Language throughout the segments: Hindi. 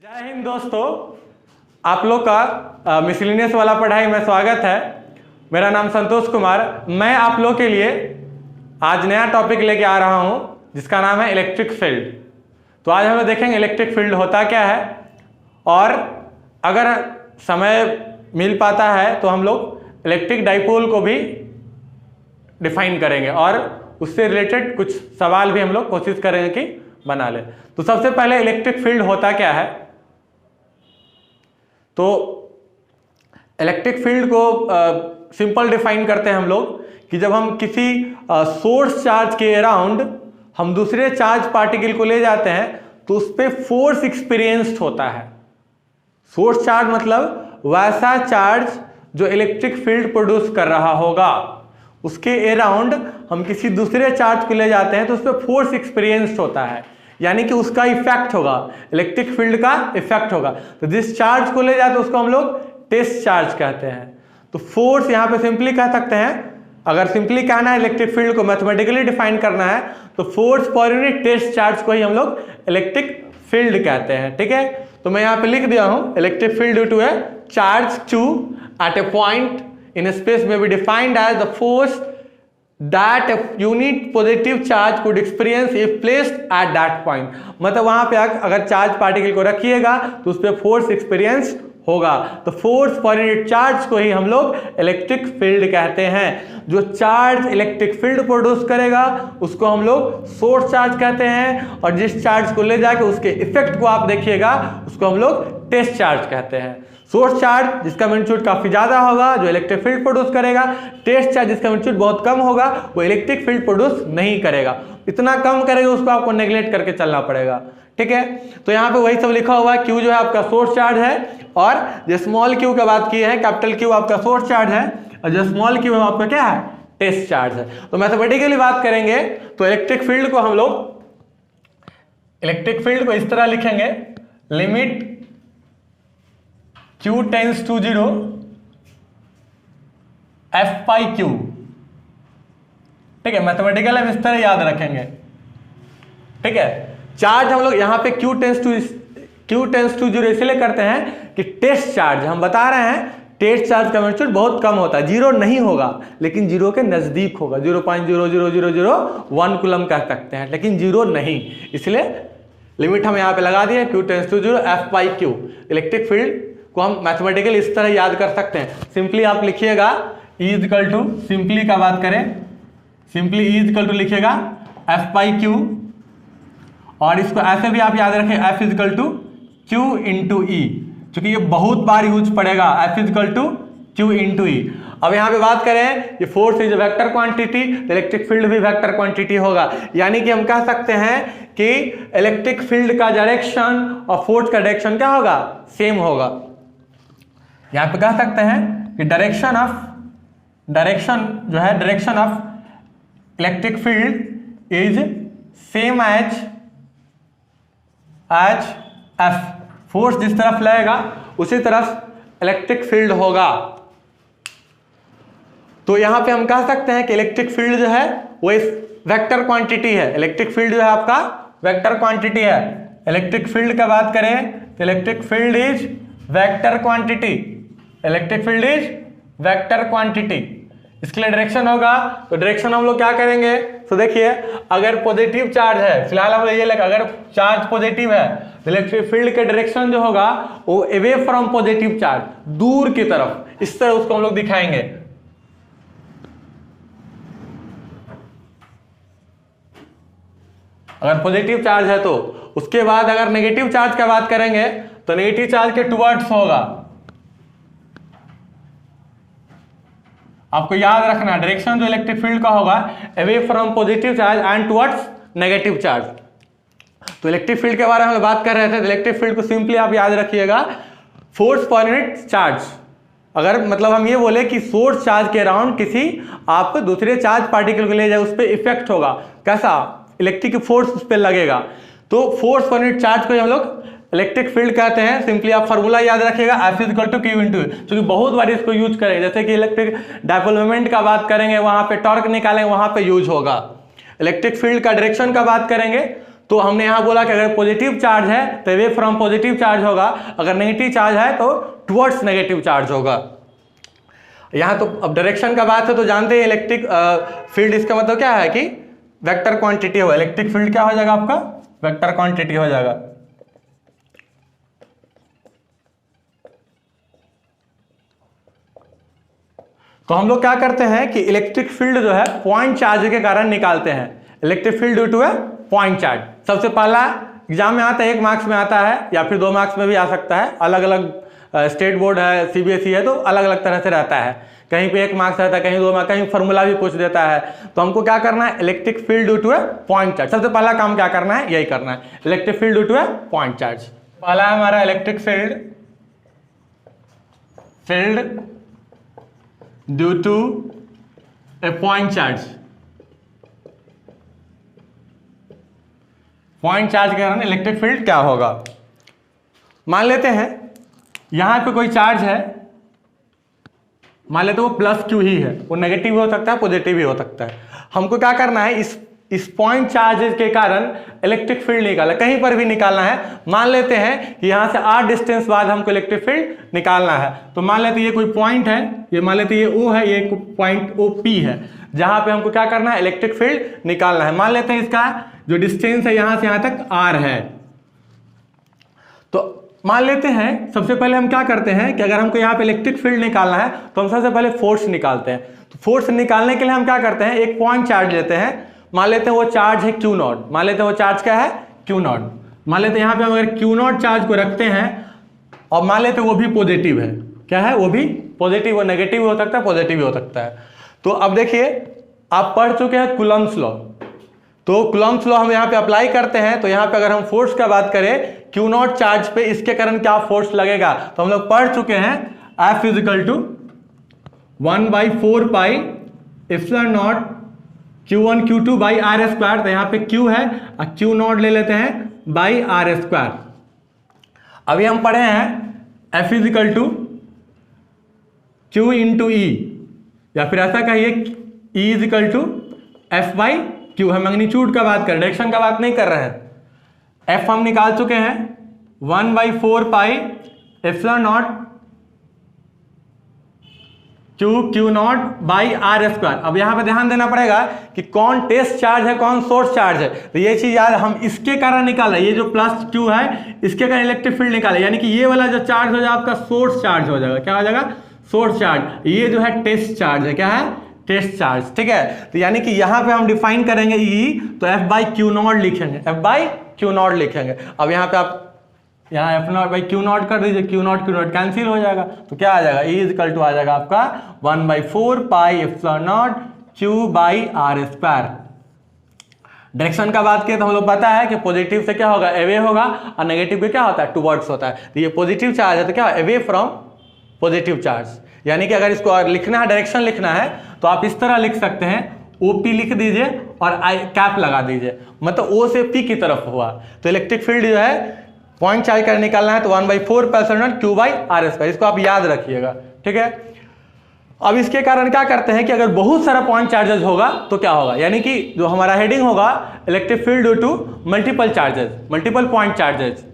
जय हिंद दोस्तों, आप लोग का मिसलिनियस वाला पढ़ाई में स्वागत है। मेरा नाम संतोष कुमार। मैं आप लोग के लिए आज नया टॉपिक लेके आ रहा हूं जिसका नाम है इलेक्ट्रिक फील्ड। तो आज हम लोग देखेंगे इलेक्ट्रिक फील्ड होता क्या है, और अगर समय मिल पाता है तो हम लोग इलेक्ट्रिक डाइपोल को भी डिफाइन करेंगे और उससे रिलेटेड कुछ सवाल भी हम लोग कोशिश करेंगे कि बना ले। तो सबसे पहले इलेक्ट्रिक फील्ड होता क्या है। तो इलेक्ट्रिक फील्ड को सिंपल डिफाइन करते हैं हम लोग कि जब हम किसी सोर्स चार्ज के अराउंड हम दूसरे चार्ज पार्टिकल को ले जाते हैं तो उस पर फोर्स एक्सपीरियंस्ड होता है। सोर्स चार्ज मतलब वैसा चार्ज जो इलेक्ट्रिक फील्ड प्रोड्यूस कर रहा होगा, उसके अराउंड हम किसी दूसरे चार्ज को ले जाते हैं तो उस पर फोर्स एक्सपीरियंस्ड होता है, यानी कि उसका इफेक्ट होगा, इलेक्ट्रिक फील्ड का इफेक्ट होगा। तो जिस चार्ज को ले जाते हैं उसको हम लोग टेस्ट चार्ज कहते हैं। तो फोर्स यहां पे सिंपली कह सकते हैं, अगर सिंपली कहना है इलेक्ट्रिक फील्ड को मैथमेटिकली डिफाइन करना है तो force per unit test charge को ही हम लोग इलेक्ट्रिक फील्ड कहते हैं। ठीक है, तो मैं यहां पे लिख दिया हूं electric field due to a charge q at a point in a space may be defined as the force that a unit positive charge could experience if placed at that point। मतलब वहां पे अगर चार्ज पार्टिकल को रखिएगा तो उस पर फोर्स एक्सपीरियंस होगा। तो फोर्स पर यूनिट चार्ज को ही हम लोग इलेक्ट्रिक फील्ड कहते हैं। जो चार्ज इलेक्ट्रिक फील्ड प्रोड्यूस करेगा उसको हम लोग सोर्स चार्ज कहते हैं, और जिस चार्ज को ले जाके उसके इफेक्ट को आप देखिएगा उसको हम लोग टेस्ट चार्ज कहते हैं। सोर्स चार्ज जिसका मैग्नीट्यूड काफी ज्यादा होगा जो इलेक्ट्रिक फील्ड प्रोड्यूस करेगा, टेस्ट चार्ज जिसका मैग्नीट्यूड बहुत कम होगा वो इलेक्ट्रिक फील्ड प्रोड्यूस नहीं करेगा। इतना कम करेगा उसको आपको नेग्लेक्ट करके चलना पड़ेगा। ठीक है, तो यहाँ पे वही सब लिखा हुआ है। क्यू जो है आपका सोर्स चार्ज है, और जो स्मॉल क्यू का बात की है कैपिटल क्यू आपका सोर्स चार्ज है, और जो स्मॉल क्यू है आपका क्या है, टेस्ट चार्ज है। तो मैथमेटिकली बात करेंगे तो इलेक्ट्रिक फील्ड को हम लोग इलेक्ट्रिक फील्ड को इस तरह लिखेंगे, limit Q tends to 0 F by Q। ठीक है, मैथमेटिकल हम इस तरह याद रखेंगे। ठीक है, चार्ज हम लोग यहाँ पे Q टेंस टू 0 इसलिए करते हैं कि टेस्ट चार्ज हम बता रहे हैं टेस्ट चार्ज का मैग्नीट्यूड बहुत कम होता है, जीरो नहीं होगा लेकिन जीरो के नजदीक होगा, 0.00001 कूलम कह सकते हैं, लेकिन जीरो नहीं। इसलिए लिमिट हम यहाँ पे लगा दिए Q tends to 0 F by Q। Electric field को हम मैथमेटिकली इस तरह याद कर सकते हैं। सिंपली आप लिखिएगा E इक्वल टू, सिंपली का बात करें सिंपली E इक्वल टू लिखिएगा F by Q, और इसको ऐसे भी आप याद रखें F equal to Q into E, क्योंकि ये बहुत बार यूज पड़ेगा, F equal to Q into E। अब यहाँ पे बात करें ये force is vector quantity, electric field भी वेक्टर क्वांटिटी होगा, यानी कि हम कह सकते हैं कि इलेक्ट्रिक फील्ड का डायरेक्शन और फोर्स का डायरेक्शन क्या होगा, सेम होगा। यहाँ पे कह सकते हैं कि direction of electric field is same as F। Force जिस तरफ लगेगा उसी तरफ इलेक्ट्रिक फील्ड होगा। तो यहां पे हम कह सकते हैं कि इलेक्ट्रिक फील्ड जो है वो इस वेक्टर क्वांटिटी है। इलेक्ट्रिक फील्ड जो है आपका वेक्टर क्वांटिटी है। इलेक्ट्रिक फील्ड का बात करें तो electric field is vector quantity, electric field is vector quantity. इसके लिए डायरेक्शन होगा, तो डायरेक्शन हम लोग क्या करेंगे, तो देखिए अगर पॉजिटिव चार्ज है, फिलहाल हम ये लगा अगर चार्ज पॉजिटिव है तो इलेक्ट्रिक फील्ड के डायरेक्शन जो होगा वो अवे फ्रॉम पॉजिटिव चार्ज, दूर की तरफ, इस तरह उसको हम लोग दिखाएंगे। अगर पॉजिटिव चार्ज है तो उसके बाद अगर नेगेटिव चार्ज की बात करेंगे तो नेगेटिव चार्ज के टुवर्ड्स होगा। आपको याद रखना डायरेक्शन जो इलेक्ट्रिक फील्ड का होगा away from positive charge and towards negative charge. तो इलेक्ट्रिक फील्ड के बारे में बात कर रहे थे, तो इलेक्ट्रिक फील्ड को सिंपली आप याद रखिएगा फोर्स पर यूनिट चार्ज। अगर मतलब हम ये बोले कि सोर्स चार्ज के अराउंड किसी आप दूसरे चार्ज पार्टिकल को ले जाए उस पर इफेक्ट होगा, कैसा, इलेक्ट्रिक फोर्स उस पर लगेगा, तो फोर्स पर यूनिट चार्ज को हम लोग इलेक्ट्रिक फील्ड कहते हैं। सिंपली आप फार्मूला याद रखिएगा F equal to Q into, क्योंकि बहुत बार इसको यूज करेंगे, जैसे कि इलेक्ट्रिक डाइपोल मोमेंट का बात करेंगे वहां पे टॉर्क निकालेंगे वहां पे यूज होगा। इलेक्ट्रिक फील्ड का डायरेक्शन का बात करेंगे तो हमने यहाँ बोला कि अगर पॉजिटिव चार्ज है तो अवे फ्रॉम पॉजिटिव चार्ज होगा, अगर नेगेटिव चार्ज है तो टुवर्ड्स नेगेटिव चार्ज होगा। यहाँ तो अब डायरेक्शन का बात है तो जानते हैं इलेक्ट्रिक फील्ड, इसका मतलब क्या है कि वेक्टर क्वांटिटी होगा। इलेक्ट्रिक फील्ड क्या हो जाएगा आपका, वेक्टर क्वांटिटी हो जाएगा। तो हम लोग क्या करते हैं कि इलेक्ट्रिक फील्ड जो है पॉइंट चार्ज के कारण निकालते हैं। इलेक्ट्रिक फील्ड ड्यू टू है पॉइंट चार्ज। सबसे पहला एग्जाम में आता है, 1 मार्क्स में आता है या फिर 2 मार्क्स में भी आ सकता है। अलग अलग स्टेट बोर्ड है, सीबीएसई है, तो अलग अलग तरह से रहता है। कहीं पे 1 मार्क्स रहता है, कहीं 2 मार्क्स, कहीं फॉर्मूला भी पूछ देता है। तो हमको क्या करना है, इलेक्ट्रिक फील्ड ड्यू टू है पॉइंट चार्ज। सबसे पहला काम क्या करना है, यही करना है, इलेक्ट्रिक फील्ड ड्यू टू है पॉइंट चार्ज। पहला है हमारा electric field due to a point charge. Point charge के कारण इलेक्ट्रिक फील्ड क्या होगा। मान लेते हैं यहां पे कोई चार्ज है, मान लेते वो प्लस क्यू ही है, वो नेगेटिव भी हो सकता है, पॉजिटिव भी हो सकता है। हमको क्या करना है, इस पॉइंट चार्ज के कारण इलेक्ट्रिक फील्ड निकालना, कहीं पर भी निकालना है। मान लेते हैं कि यहां से r डिस्टेंस बाद हमको इलेक्ट्रिक फील्ड निकालना है। तो मान लेते ये कोई पॉइंट है, ये मान लेते ये O है, ये पॉइंट OP है, जहां पे हमको क्या करना है, इलेक्ट्रिक फील्ड निकालना है। मान लेते हैं इसका जो डिस्टेंस है यहां से यहां तक r है। तो मान लेते हैं सबसे पहले हम क्या करते हैं कि अगर हमको यहाँ पे इलेक्ट्रिक फील्ड निकालना है तो हम सबसे पहले फोर्स निकालते हैं। तो फोर्स निकालने के लिए हम क्या करते हैं, एक पॉइंट चार्ज लेते हैं। मान लेते हैं वो चार्ज है Q0, मान लेते हैं वो चार्ज क्या है Q0। मान लेते हैं यहाँ पे हम अगर Q0 चार्ज को रखते हैं और मान लेते हैं वो भी पॉजिटिव है, क्या है, वो भी पॉजिटिव, वो नेगेटिव भी हो सकता है, पॉजिटिव भी हो सकता है। तो अब देखिए आप पढ़ चुके हैं कूलम्ब्स लॉ, तो कूलम्ब्स लॉ हम यहाँ पे अप्लाई करते हैं। तो यहाँ पे अगर हम फोर्स का बात करें Q0 चार्ज पे, इसके कारण क्या फोर्स लगेगा, तो हम लोग पढ़ चुके हैं F equal to 1/4 pi epsilon naught Q1 Q2 by R square. तो यहाँ पे Q है और Q0 ले लेते हैं बाई R स्क्वायर। अभी हम पढ़े हैं F equal to Q into E, या फिर ऐसा कहिए E equal to F by Q। हम मैग्नीट्यूड का बात कर, डायरेक्शन का बात नहीं कर रहे हैं। F हम निकाल चुके हैं 1/4 pi epsilon not Q0 by R square. अब यहाँ पे ध्यान देना पड़ेगा कि कौन टेस्ट चार्ज है, कौन सोर्स चार्ज है। तो ये चीज यार हम इसके कारण निकाल रहे हैं, ये जो प्लस Q है इसके कारण इलेक्ट्रिक फील्ड निकाले, यानी कि ये वाला जो चार्ज हो जाएगा आपका सोर्स चार्ज हो जाएगा। क्या हो जाएगा, सोर्स चार्ज। ये जो है टेस्ट चार्ज है, क्या है, टेस्ट चार्ज, ठीक है। तो यानी कि यहाँ पे हम डिफाइन करेंगे E, तो F/Q0 लिखेंगे, F/Q0 लिखेंगे। अब यहाँ पे आप यहाँ F0/Q0 कर दीजिए, Q0 कैंसिल हो जाएगा। तो क्या आ जाएगा, E इजिकल टू आ जाएगा आपका 1/4 pi epsilon not Q by R square. Direction का बात किया तो हम लोग पता है कि पॉजिटिव से क्या होगा, अवे होगा, और नेगेटिव पे क्या होता है, टुवर्ड्स होता है। तो ये पॉजिटिव चार्ज है तो क्या, अवे फ्रॉम पॉजिटिव चार्ज। यानी कि अगर इसको लिखना है, डायरेक्शन लिखना है, तो आप इस तरह लिख सकते हैं, OP लिख दीजिए और कैप लगा दीजिए, मतलब O से P की तरफ हुआ। तो इलेक्ट्रिक फील्ड जो है पॉइंट चार्ज कर निकालना है तो 1/4 epsilon Q by R square, इसको आप याद रखिएगा, ठीक है। अब इसके कारण क्या करते हैं कि अगर बहुत सारा पॉइंट चार्जेस होगा तो क्या होगा, यानी कि जो हमारा हेडिंग होगा electric field due to multiple charges, multiple point charges,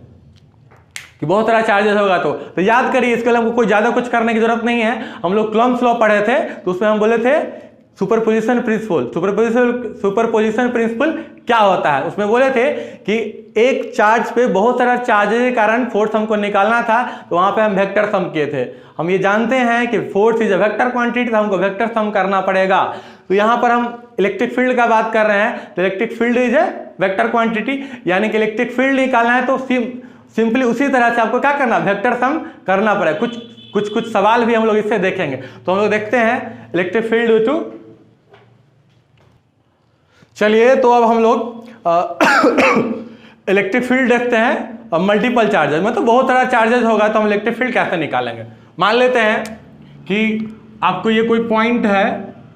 कि बहुत सारा चार्जेस होगा। तो याद करिए, इसके लिए हमको कोई ज्यादा कुछ करने की जरूरत नहीं है। हम लोग कूलम्ब्स लॉ पढ़े थे तो उसमें हम बोले थे सुपरपोजिशन प्रिंसिपल। सुपरपोजिशन प्रिंसिपल क्या होता है, उसमें बोले थे कि एक चार्ज पे बहुत सारा चार्जेस के कारण फोर्स हमको निकालना था, तो वहां पे हम वेक्टर सम किए थे। हम ये जानते हैं कि force is a vector quantity, तो हमको वेक्टर सम करना पड़ेगा। तो यहाँ पर हम इलेक्ट्रिक फील्ड का बात कर रहे हैं, तो electric field is a vector quantity, यानी कि इलेक्ट्रिक फील्ड निकालना है तो सिंपली उसी तरह से आपको क्या करना, वेक्टर सम करना पड़ेगा। कुछ सवाल भी हम लोग इससे देखेंगे। तो हम लोग देखते हैं इलेक्ट्रिक फील्ड ड्यू टू, चलिए तो अब हम लोग इलेक्ट्रिक फील्ड देखते हैं और मल्टीपल चार्जेस, मतलब बहुत सारा चार्जेस होगा तो हम इलेक्ट्रिक फील्ड कैसे निकालेंगे। मान लेते हैं कि आपको ये कोई पॉइंट है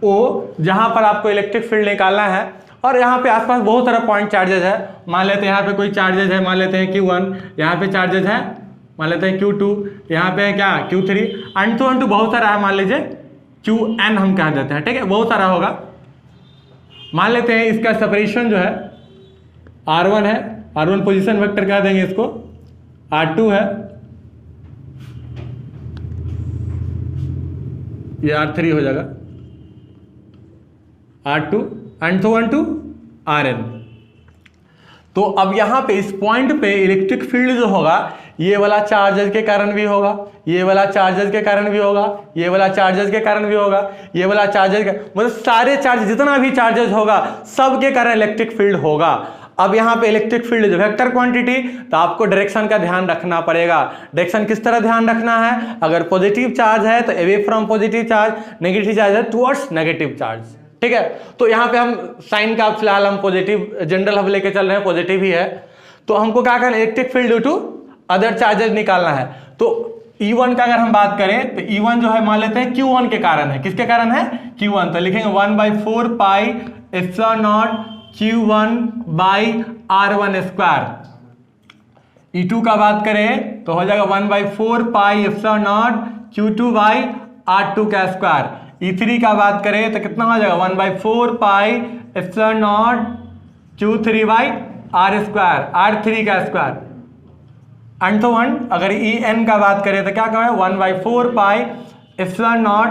O, जहां पर आपको इलेक्ट्रिक फील्ड निकालना है, और यहाँ पे आसपास बहुत सारा पॉइंट चार्जेस है। मान लेते हैं यहाँ पे कोई चार्जेस है, मान लेते हैं Q1, यहाँ पे चार्जेस है, मान लेते हैं Q2, यहाँ पे है क्या Q3, अंटू बहुत सारा है, मान लीजिए Qn हम कह देते हैं, ठीक है, बहुत सारा होगा। मान लेते हैं इसका सेपरेशन जो है R1 है, R1 पोजीशन वेक्टर कह देंगे इसको, R2 है, ये R3 हो जाएगा, R2 and so on to Rn। तो अब यहां पे इस पॉइंट पे इलेक्ट्रिक फील्ड जो होगा ये वाला चार्जेस के कारण भी होगा, ये वाला चार्जेस के कारण भी होगा, ये वाला चार्जेस के कारण भी होगा, ये वाला चार्जेस के, मतलब सारे चार्ज जितना भी चार्जेस होगा सब के कारण इलेक्ट्रिक फील्ड होगा। अब यहाँ पे इलेक्ट्रिक फील्ड जो वेक्टर क्वांटिटी, तो आपको डायरेक्शन का ध्यान रखना पड़ेगा। डायरेक्शन किस तरह ध्यान रखना है, अगर पॉजिटिव चार्ज है तो away from positive charge, negative charge है टुवर्ड्स नेगेटिव चार्ज, ठीक है। तो यहाँ पे हम साइन का फिलहाल हम पॉजिटिव जनरल हम लेके चल रहे हैं, पॉजिटिव ही है। तो हमको क्या करना है, electric field due to other charges निकालना है। तो E1 का अगर हम बात करें तो E1 जो है मान लेते हैं Q1 के कारण है। किसके कारण है, Q1। तो लिखेंगे 1/4 pi epsilon naught Q1 by R1 square. E2 का बात करें तो हो जाएगा 1/4 pi epsilon not Q2 by R2 का स्क्वायर। E3 का बात करें तो कितना हो जाएगा 1/4 pi epsilon not Q3 by R square, R3 का स्क्वायर एंड तो 1। अगर En का बात करें तो क्या कहें 1/4 pi epsilon not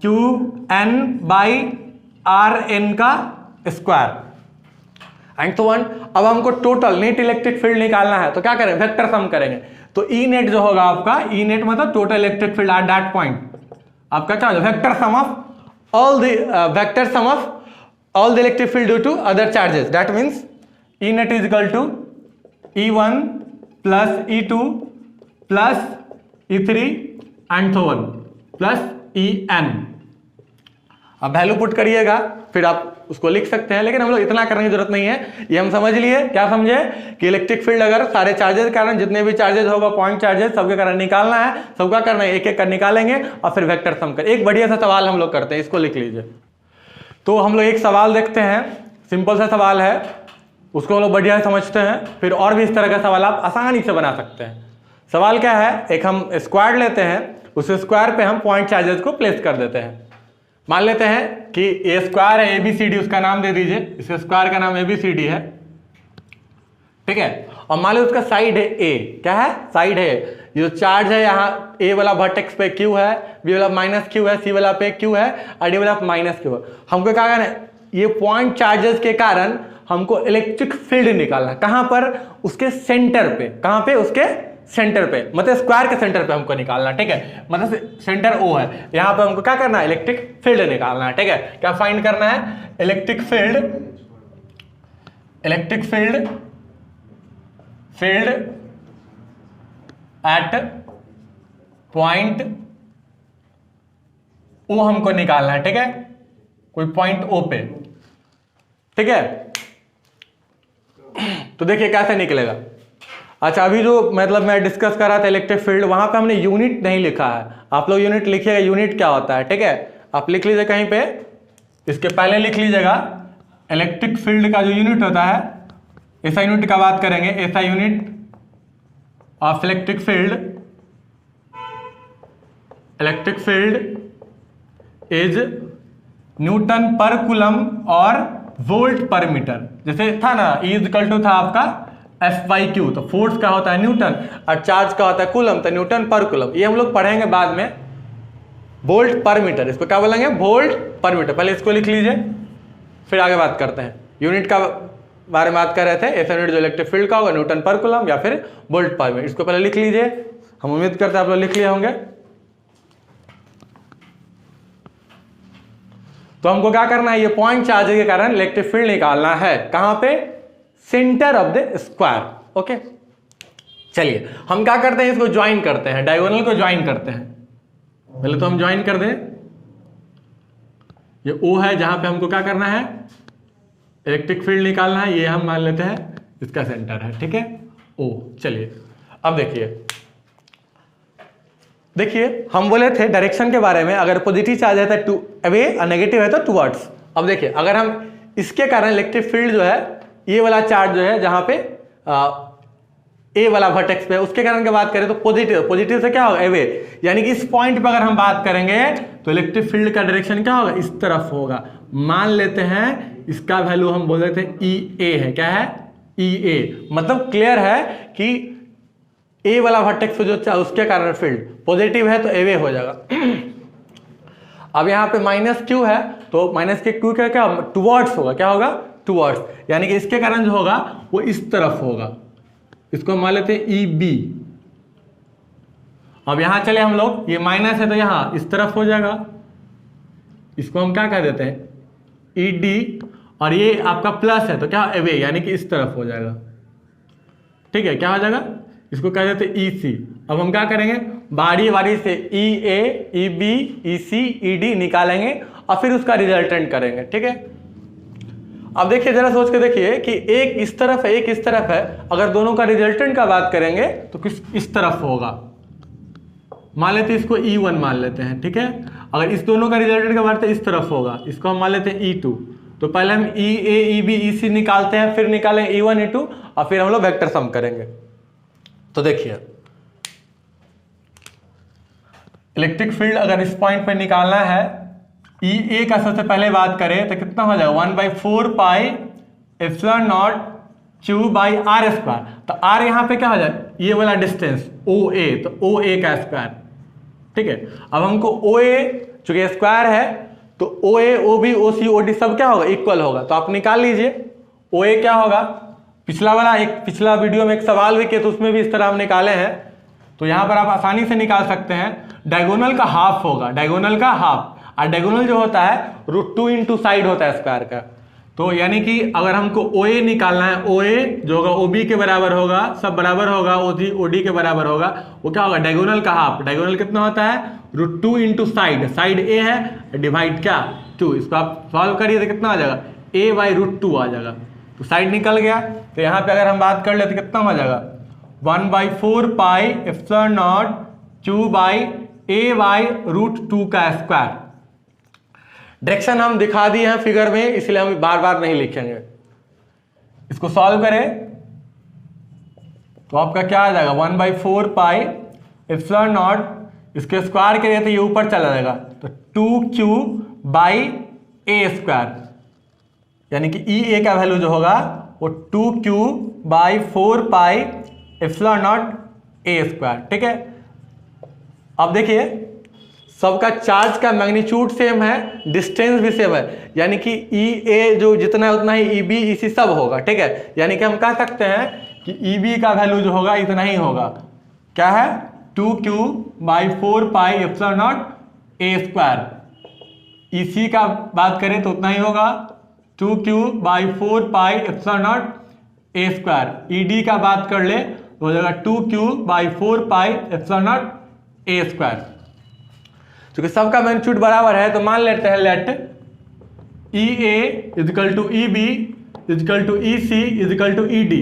Qn by Rn का स्क्वायर एंड तो 1। अब हमको टोटल नेट इलेक्ट्रिक फील्ड निकालना है, तो क्या करें, वेक्टर सम करेंगे। तो ई नेट जो होगा आपका, ई नेट मतलब total electric field at that point, आपका क्या होगा, vector sum of all the electric field due to other charges. That means E net is equal to E1 plus E2 plus E3 and so on plus En। अब वैल्यू पुट करिएगा, फिर आप उसको लिख सकते हैं, लेकिन हम लोग इतना करने की जरूरत नहीं है। ये हम समझ लिए, क्या समझे कि इलेक्ट्रिक फील्ड अगर सारे चार्जेस के कारण, जितने भी चार्जेस होगा पॉइंट चार्जेस सबके कारण निकालना है, सबका करना है, एक एक कर निकालेंगे और फिर वेक्टर सम कर। एक बढ़िया सा सवाल हम लोग करते हैं, इसको लिख लीजिए। तो हम लोग एक सवाल देखते हैं, सिंपल सा सवाल है, उसको हम लोग बढ़िया समझते हैं, फिर और भी इस तरह का सवाल आप आसानी से बना सकते हैं। सवाल क्या है, एक हम स्क्वायर लेते हैं, उस स्क्वायर पे हम पॉइंट चार्जेस को प्लेस कर देते हैं। मान लेते हैं कि ए स्क्वायर है, ABCD उसका नाम दे दीजिए, इस स्क्वायर का नाम ABCD है, ठीक है। और मान लो उसका साइड है A, क्या है, साइड है। ये जो चार्ज है यहाँ A वाला वर्टेक्स पे Q है, B वाला माइनस Q है, C वाला पे Q है और D वाला माइनस Q है। हमको क्या करना है, ये पॉइंट चार्जेस के कारण हमको इलेक्ट्रिक फील्ड निकालना है। कहां पर, उसके सेंटर पे। कहां पे, उसके सेंटर पे, मतलब स्क्वायर के सेंटर पे हमको निकालना, ठीक है। मतलब सेंटर O है, यहां पे हमको क्या करना है, इलेक्ट्रिक फील्ड निकालना है, ठीक है। क्या फाइंड करना है, electric field eight point O हमको निकालना है, ठीक है, कोई पॉइंट O पे, ठीक है। तो देखिए कैसे निकलेगा। अच्छा, अभी जो मतलब मैं डिस्कस कर रहा था इलेक्ट्रिक फील्ड, वहां पे हमने यूनिट नहीं लिखा है। आप लोग यूनिट लिखिएगा, यूनिट क्या होता है, ठीक है। आप लिख लीजिए कहीं पे, इसके पहले लिख लीजिएगा इलेक्ट्रिक फील्ड का जो यूनिट होता है, ऐसा यूनिट का बात करेंगे, ऐसा unit of electric field is Newton पर कूलम और वोल्ट पर मीटर। जैसे था ना, E इक्वल टू था आपका F/Q, तो फोर्स का होता है न्यूटन और चार्ज का होता है कूलम, तो न्यूटन पर कूलम। ये हम लोग पढ़ेंगे बाद में, वोल्ट पर मीटर, इसको क्या बोलेंगे, वोल्ट पर मीटर। पहले इसको लिख लीजिए, फिर आगे बात करते हैं। यूनिट का बारे में बात कर रहे थे, ऐसा यूनिट जो इलेक्ट्रिक फील्ड का होगा न्यूटन पर कूलम या फिर वोल्ट पर मीटर। इसको पहले लिख लीजिए, हम उम्मीद करते हैं आप लोग लिख लिए होंगे। तो हमको क्या करना है, ये पॉइंट चार्ज के कारण इलेक्ट्रिक फील्ड निकालना है। कहां पे, centre of the square, okay. चलिए हम क्या करते हैं, इसको ज्वाइन करते हैं, डायगोनल को ज्वाइन करते हैं। पहले तो हम ज्वाइन कर दें, ये O है जहां पे हमको क्या करना है, इलेक्ट्रिक फील्ड निकालना है, ये हम मान लेते हैं इसका सेंटर है, ठीक है, O। चलिए अब देखिए हम बोले थे डायरेक्शन के बारे में, अगर पॉजिटिव चार्ज है तो अवे और नेगेटिव है तो टुवर्ड्स। अब देखिए अगर हम इसके कारण इलेक्ट्रिक फील्ड जो है, ये वाला चार्ज जो है जहां पे ए वाला वर्टेक्स पे, उसके कारण की बात करें तो पॉजिटिव से क्या होगा, अवे। यानी कि इस पॉइंट पे अगर हम बात करेंगे तो इलेक्ट्रिक फील्ड का डायरेक्शन क्या होगा, इस तरफ होगा। मान लेते हैं इसका वैल्यू हम बोल देते हैं EA है, क्या है, EA, मतलब क्लियर है कि ए वाला वर्टेक्स जो उसके कारण फील्ड पॉजिटिव है तो एवे हो जाएगा। अब यहाँ पे -q है तो -q का क्या टुवर्ड्स होगा, क्या होगा टुवर्ड्स, यानी कि इसके कारण जो होगा वो इस तरफ होगा, इसको मान लेते हैं EB। अब यहां चले हम लोग, ये माइनस है तो यहां इस तरफ हो जाएगा, इसको हम क्या कह देते हैं ED, और ये आपका प्लस है तो क्या अवे, यानी कि इस तरफ हो जाएगा, ठीक है, क्या हो जाएगा, इसको कह देते हैं EC। अब हम क्या करेंगे, बारी बारी से EA, EB, EC, ED निकालेंगे और फिर उसका रिजल्टेंट करेंगे, ठीक है। अब देखिए जरा सोच के देखिए कि एक इस तरफ है एक इस तरफ है, अगर दोनों का रिजल्टेंट का बात करेंगे तो किस इस तरफ होगा, मान लेते हैं इसको E1 मान लेते हैं, ठीक है। अगर इस दोनों का रिजल्टेंट का बात इस तरफ होगा, इसको हम मान लेते हैं E2। तो पहले हम EA, EB, EC निकालते हैं, फिर निकालेंगे E1, E2 और फिर हम लोग वेक्टर सम करेंगे। तो देखिए इलेक्ट्रिक फील्ड अगर इस पॉइंट पे निकालना है, EA का सबसे पहले बात करें तो कितना हो जाएगा 1/4 pi epsilon not Q by R square. तो R यहाँ पे क्या हो जाए, ये वाला डिस्टेंस OA, तो OA का स्क्वायर, ठीक है। अब हमको OA चूंकि स्क्वायर है तो OA, OB, OC, OD सब क्या होगा इक्वल होगा, तो आप निकाल लीजिए OA क्या होगा। पिछला वीडियो में एक सवाल भी किया तो उसमें भी इस तरह हम निकाले हैं, तो यहाँ पर आप आसानी से निकाल सकते हैं। डायगोनल का हाफ होगा, डायगोनल का हाफ, और डायगोनल जो होता है √2 इंटू साइड होता है स्क्वायर का। तो यानी कि अगर हमको OA निकालना है, OA जो होगा OB के बराबर होगा, सब बराबर होगा, OD के बराबर होगा, वो क्या होगा डायगोनल का हाफ। डायगोनल कितना होता है √2 इंटू साइड, साइड A है डिवाइड क्या 2, इसको आप सॉल्व करिए तो कितना आ जाएगा A/√2 आ जाएगा, तो साइड निकल गया। तो यहाँ पे अगर हम बात कर ले तो कितना हो जाएगा 1/4 pi epsilon not Q by A/√2 का स्क्वायर। डायरेक्शन हम दिखा दिए हैं फिगर में, इसलिए हम बार बार नहीं लिखेंगे। इसको सॉल्व करें तो आपका क्या आ जाएगा 1/4 पाई एप्सिलॉन नॉट, इसके स्क्वायर के लिए तो ये ऊपर चला जाएगा, तो 2Q बाई A स्क्वायर, यानी कि EA का वैल्यू जो होगा वो 2Q by 4 pi epsilon naught A square, ठीक है। अब देखिए सबका चार्ज का मैग्नीट्यूड सेम है, डिस्टेंस भी सेम है, यानी कि EA जो जितना है उतना ही EB, EC सब होगा, ठीक है। यानी कि हम कह सकते हैं कि EB का वैल्यू जो होगा इतना ही होगा, क्या है 2Q by 4 pi epsilon naught A square. EC का बात करें तो उतना ही होगा 2Q by 4 pi epsilon naught A square. ED का बात कर ले तो हो जाएगा 2Q by 4 pi epsilon naught A square. क्योंकि सबका मैग्नीट्यूड बराबर है तो मान लेते हैं let EA equal to EB equal to EC equal to ED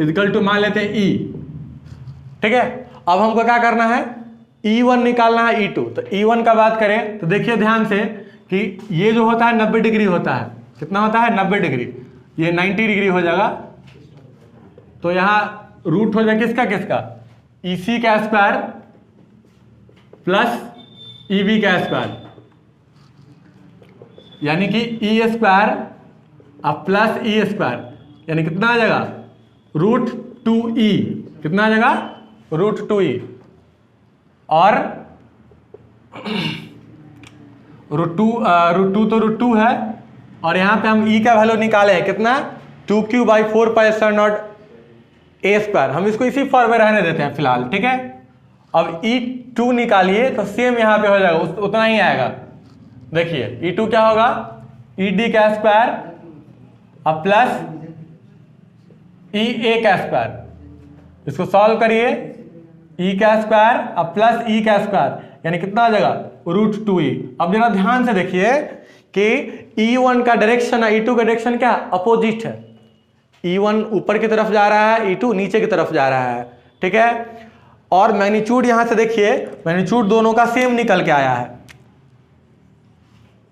equal to मान लेते हैं E, ठीक है। अब हमको क्या करना है E1 निकालना है E2। तो E1 का बात करें तो देखिए ध्यान से कि ये जो होता है 90 डिग्री होता है, कितना होता है 90 डिग्री, ये 90 डिग्री हो जाएगा। तो यहाँ रूट हो जाएगा किसका किसका EC का स्क्वायर प्लस EB का स्क्वायर, यानी कि E स्क्वायर अब प्लस E स्क्वायर, यानी कितना आ जाएगा √2E, कितना आ जाएगा √2E, और √2 तो √2 है, और यहाँ पे हम E का वैल्यू निकाले हैं कितना 2Q by 4 pi epsilon naught A square. हम इसको इसी फॉर्म में रहने देते हैं फिलहाल, ठीक है। अब E2 निकालिए तो सेम यहाँ पे हो जाएगा, उतना ही आएगा। देखिए E2 क्या होगा ED का स्क्वायर अब प्लस EA का स्क्वायर, इसको सॉल्व करिए E का स्क्वायर अब प्लस E का स्क्वायर, यानी कितना आ जाएगा √2E। अब जरा ध्यान से देखिए कि E1 का डायरेक्शन है, E2 का डायरेक्शन क्या अपोजिट है। E1 ऊपर की तरफ जा रहा है, E2 नीचे की तरफ जा रहा है, ठीक है। और मैग्नीट्यूड यहां से देखिए, मैग्नीट्यूड दोनों का सेम निकल के आया है,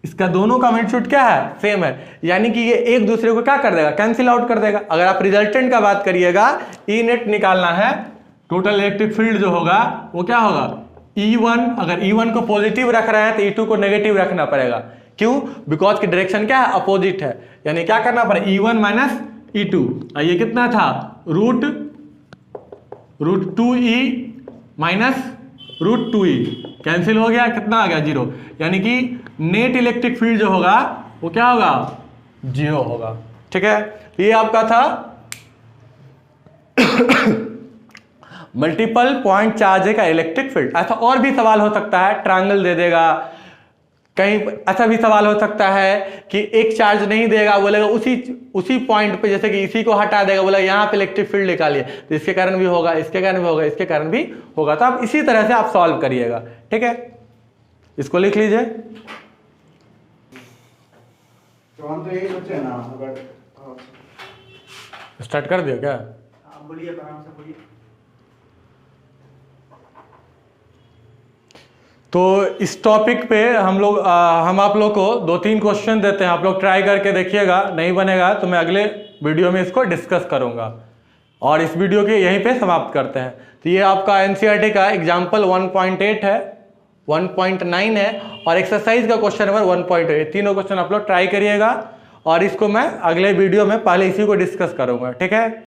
इसका दोनों का मैग्नीट्यूड क्या है सेम है, यानी कि ये एक दूसरे को क्या कर देगा कैंसिल आउट कर देगा। अगर आप रिजल्टेंट का बात करिएगा E नेट निकालना है, टोटल इलेक्ट्रिक फील्ड जो होगा वो क्या होगा E1, अगर E1 को पॉजिटिव रख रहा है तो E2 को नेगेटिव रखना पड़ेगा, क्यों बिकॉज की डायरेक्शन क्या है अपोजिट है, यानी क्या करना पड़ेगा E1 माइनस E2, ये कितना था root 2e minus root 2e, cancel हो गया, कितना आ गया 0, यानी कि नेट इलेक्ट्रिक फील्ड जो होगा वो क्या होगा 0 होगा। ठीक है, ये आपका था मल्टीपल पॉइंट चार्ज का इलेक्ट्रिक फील्ड। ऐसा और भी सवाल हो सकता है, ट्रायंगल दे देगा, कहीं ऐसा भी सवाल हो सकता है कि एक चार्ज नहीं देगा, बोलेगा उसी पॉइंट पे, जैसे कि इसी को हटा देगा, बोला यहाँ पे इलेक्ट्रिक फील्ड निकालिए, तो इसके कारण भी होगा, इसके कारण भी होगा, इसके कारण भी होगा। तो आप इसी तरह से आप सॉल्व करिएगा। ठीक है, इसको लिख लीजिए। तो यही सोचे ना, अगर स्टार्ट कर दियो क्या? बोलिए, आराम से बोलिए। तो इस टॉपिक पे हम आप लोग को 2-3 क्वेश्चन देते हैं, आप लोग ट्राई करके देखिएगा, नहीं बनेगा तो मैं अगले वीडियो में इसको डिस्कस करूंगा। और इस वीडियो के यहीं पे समाप्त करते हैं। तो ये आपका एनसीईआरटी का एग्जाम्पल 1.8 है, 1.9 है और एक्सरसाइज का क्वेश्चन नंबर 1.8, तीनों क्वेश्चन आप लोग ट्राई करिएगा और इसको मैं अगले वीडियो में पहले इसी को डिस्कस करूंगा। ठीक है।